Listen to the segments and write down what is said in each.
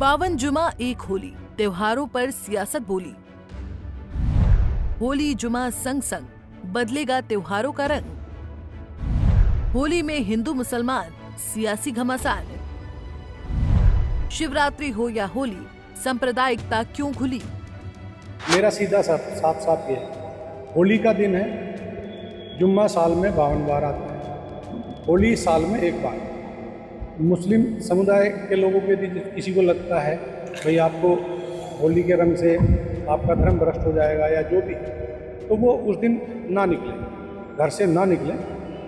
52 जुमा एक होली, त्योहारों पर सियासत बोली। होली जुमा संग संग बदलेगा त्योहारों का रंग। होली में हिंदू मुसलमान सियासी घमासान। शिवरात्रि हो या होली, सांप्रदायिकता क्यों घुली? मेरा सीधा साफ ये है, होली का दिन है, जुम्मा साल में 52 बार आता है, होली साल में एक बार। मुस्लिम समुदाय के लोगों के भी किसी को लगता है भाई आपको होली के रंग से आपका धर्म भ्रष्ट हो जाएगा या जो भी, तो वो उस दिन ना निकले, घर से ना निकले।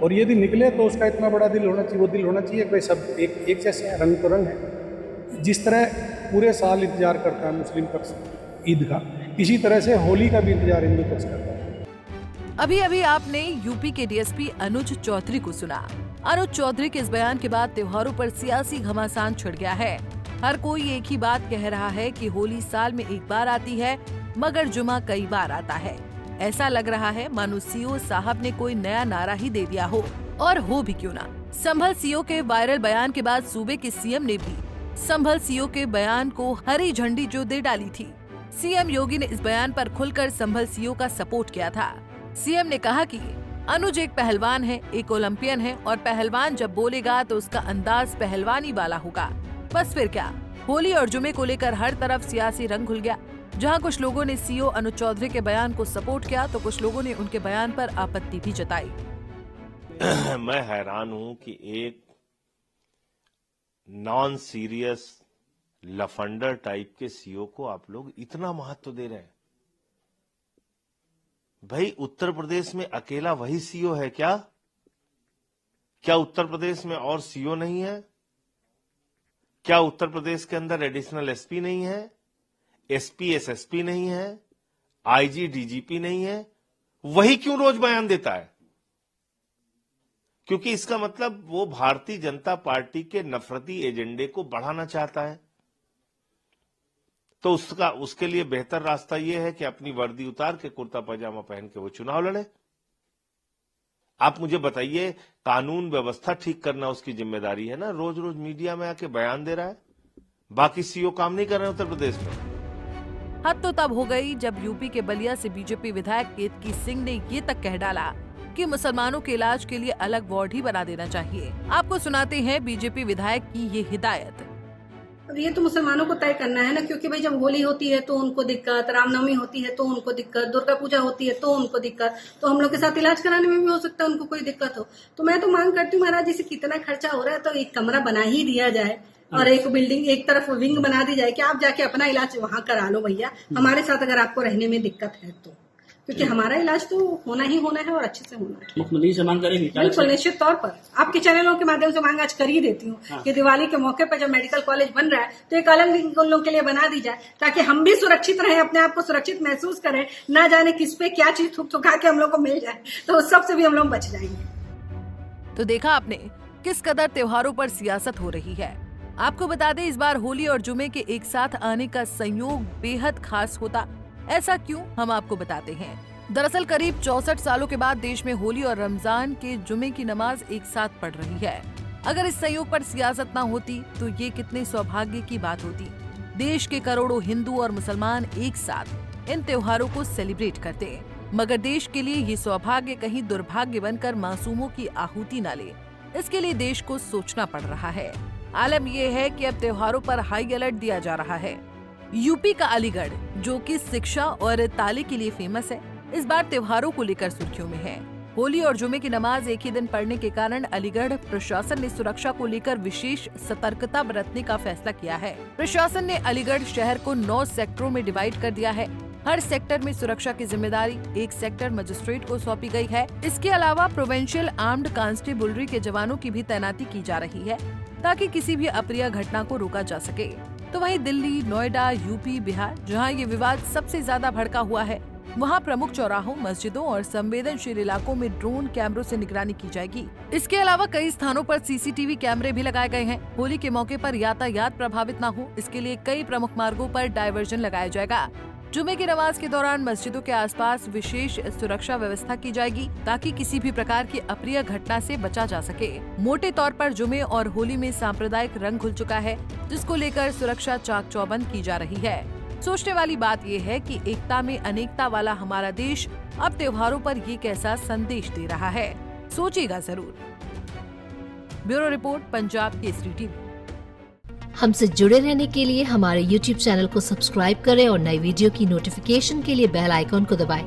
और यदि निकले तो उसका इतना बड़ा दिल होना चाहिए, वो दिल होना चाहिए कि सब एक जैसे हैं, रंग तो रंग है। जिस तरह पूरे साल इंतजार करता है मुस्लिम पक्ष ईद का, इसी तरह से होली का भी इंतजार हिंदू पक्ष करता है। अभी अभी आपने यूपी के डीएसपी अनुज चौधरी को सुना। अनुज चौधरी के इस बयान के बाद त्योहारों पर सियासी घमासान छिड़ गया है। हर कोई एक ही बात कह रहा है कि होली साल में एक बार आती है, मगर जुमा कई बार आता है। ऐसा लग रहा है मानो सीओ साहब ने कोई नया नारा ही दे दिया हो, और हो भी क्यों ना। संभल सीओ के वायरल बयान के बाद सूबे के सीएम ने भी संभल सीओ के बयान को हरी झंडी जो दे डाली थी। सीएम योगी ने इस बयान पर खुलकर संभल सीओ का सपोर्ट किया था। सीएम ने कहा कि अनुज एक पहलवान है, एक ओलंपियन है, और पहलवान जब बोलेगा तो उसका अंदाज पहलवानी वाला होगा। बस फिर क्या, होली और जुमे को लेकर हर तरफ सियासी रंग घुल गया। जहां कुछ लोगों ने सीओ अनुज चौधरी के बयान को सपोर्ट किया तो कुछ लोगों ने उनके बयान पर आपत्ति भी जताई। मैं हैरान हूं कि एक नॉन सीरियस लफंडर टाइप के सीओ को आप लोग इतना महत्व दे रहे हैं। भाई, उत्तर प्रदेश में अकेला वही सीओ है क्या? क्या उत्तर प्रदेश में और सीओ नहीं है? क्या उत्तर प्रदेश के अंदर एडिशनल एसपी नहीं है, एसपी एसएसपी नहीं है, आईजी डीजीपी नहीं है? वही क्यों रोज बयान देता है? क्योंकि इसका मतलब वो भारतीय जनता पार्टी के नफरती एजेंडे को बढ़ाना चाहता है। तो उसके लिए बेहतर रास्ता यह है कि अपनी वर्दी उतार के कुर्ता पजामा पहन के वो चुनाव लड़े। आप मुझे बताइए, कानून व्यवस्था ठीक करना उसकी जिम्मेदारी है ना? रोज रोज मीडिया में आके बयान दे रहा है, बाकी सीओ काम नहीं कर रहे उत्तर प्रदेश में। हद तो तब हो गई जब यूपी के बलिया से बीजेपी विधायक केतकी सिंह ने ये तक कह डाला कि मुसलमानों के इलाज के लिए अलग वार्ड ही बना देना चाहिए। आपको सुनाते हैं बीजेपी विधायक की ये हिदायत। अब ये तो मुसलमानों को तय करना है ना, क्योंकि भाई जब होली होती है तो उनको दिक्कत, रामनवमी होती है तो उनको दिक्कत, दुर्गा पूजा होती है तो उनको दिक्कत, तो हम लोग के साथ इलाज कराने में भी हो सकता है उनको कोई दिक्कत हो। तो मैं तो मांग करती हूँ महाराज जी से, कितना खर्चा हो रहा है तो एक कमरा बना ही दिया जाए और एक बिल्डिंग, एक तरफ विंग बना दी जाए कि आप जाके अपना इलाज वहां करा लो भैया, हमारे साथ अगर आपको रहने में दिक्कत है तो, क्योंकि हमारा इलाज तो होना ही होना है और अच्छे से होना है। मुख्यमंत्री से मांग करेंगे? बिल्कुल, निश्चित तौर पर आपके चैनलों के माध्यम से मांग आज कर ही देती हूँ कि दिवाली के मौके पर जब मेडिकल कॉलेज बन रहा है तो एक अलग विंग उन लोगों के लिए बना दी जाए, ताकि हम भी सुरक्षित रहें, अपने आप को सुरक्षित महसूस करें, ना जाने किस पे क्या चीज थुक थुका के हम लोग को मिल जाए, तो उस सब से भी हम लोग बच जाएंगे। तो देखा आपने किस कदर त्योहारों पर सियासत हो रही है। आपको बता दें, इस बार होली और जुमे के एक साथ आने का संयोग बेहद खास होता। ऐसा क्यों, हम आपको बताते हैं। दरअसल करीब 64 सालों के बाद देश में होली और रमजान के जुमे की नमाज एक साथ पढ़ रही है। अगर इस संयोग पर सियासत न होती तो ये कितने सौभाग्य की बात होती। देश के करोड़ों हिंदू और मुसलमान एक साथ इन त्योहारों को सेलिब्रेट करते, मगर देश के लिए ये सौभाग्य कहीं दुर्भाग्य बनकर मासूमों की आहुति न ले, इसके लिए देश को सोचना पड़ रहा है। आलम यह है कि अब त्योहारों पर हाई अलर्ट दिया जा रहा है। यूपी का अलीगढ़, जो कि शिक्षा और ताले के लिए फेमस है, इस बार त्योहारों को लेकर सुर्खियों में है। होली और जुमे की नमाज एक ही दिन पढ़ने के कारण अलीगढ़ प्रशासन ने सुरक्षा को लेकर विशेष सतर्कता बरतने का फैसला किया है। प्रशासन ने अलीगढ़ शहर को 9 सेक्टरों में डिवाइड कर दिया है। हर सेक्टर में सुरक्षा की जिम्मेदारी एक सेक्टर मजिस्ट्रेट को सौंपी गई है। इसके अलावा प्रोविंशियल आर्म्ड कांस्टेबुलरी के जवानों की भी तैनाती की जा रही है, ताकि किसी भी अप्रिय घटना को रोका जा सके। तो वहीं दिल्ली, नोएडा, यूपी, बिहार, जहां ये विवाद सबसे ज्यादा भड़का हुआ है, वहां प्रमुख चौराहों, मस्जिदों और संवेदनशील इलाकों में ड्रोन कैमरों से निगरानी की जाएगी। इसके अलावा कई स्थानों पर सीसीटीवी कैमरे भी लगाए गए हैं। होली के मौके पर यातायात प्रभावित न हो, इसके लिए कई प्रमुख मार्गों पर डायवर्जन लगाया जाएगा। जुमे की नमाज के दौरान मस्जिदों के आसपास विशेष सुरक्षा व्यवस्था की जाएगी ताकि किसी भी प्रकार की अप्रिय घटना से बचा जा सके। मोटे तौर पर जुमे और होली में सांप्रदायिक रंग घुल चुका है, जिसको लेकर सुरक्षा चाक चौबंद की जा रही है। सोचने वाली बात ये है कि एकता में अनेकता वाला हमारा देश अब त्योहारों पर ये कैसा संदेश दे रहा है, सोचिएगा जरूर। Bureau report, Punjab Kesari TV. हमसे जुड़े रहने के लिए हमारे YouTube चैनल को सब्सक्राइब करें और नई वीडियो की नोटिफिकेशन के लिए बेल आइकॉन को दबाएं।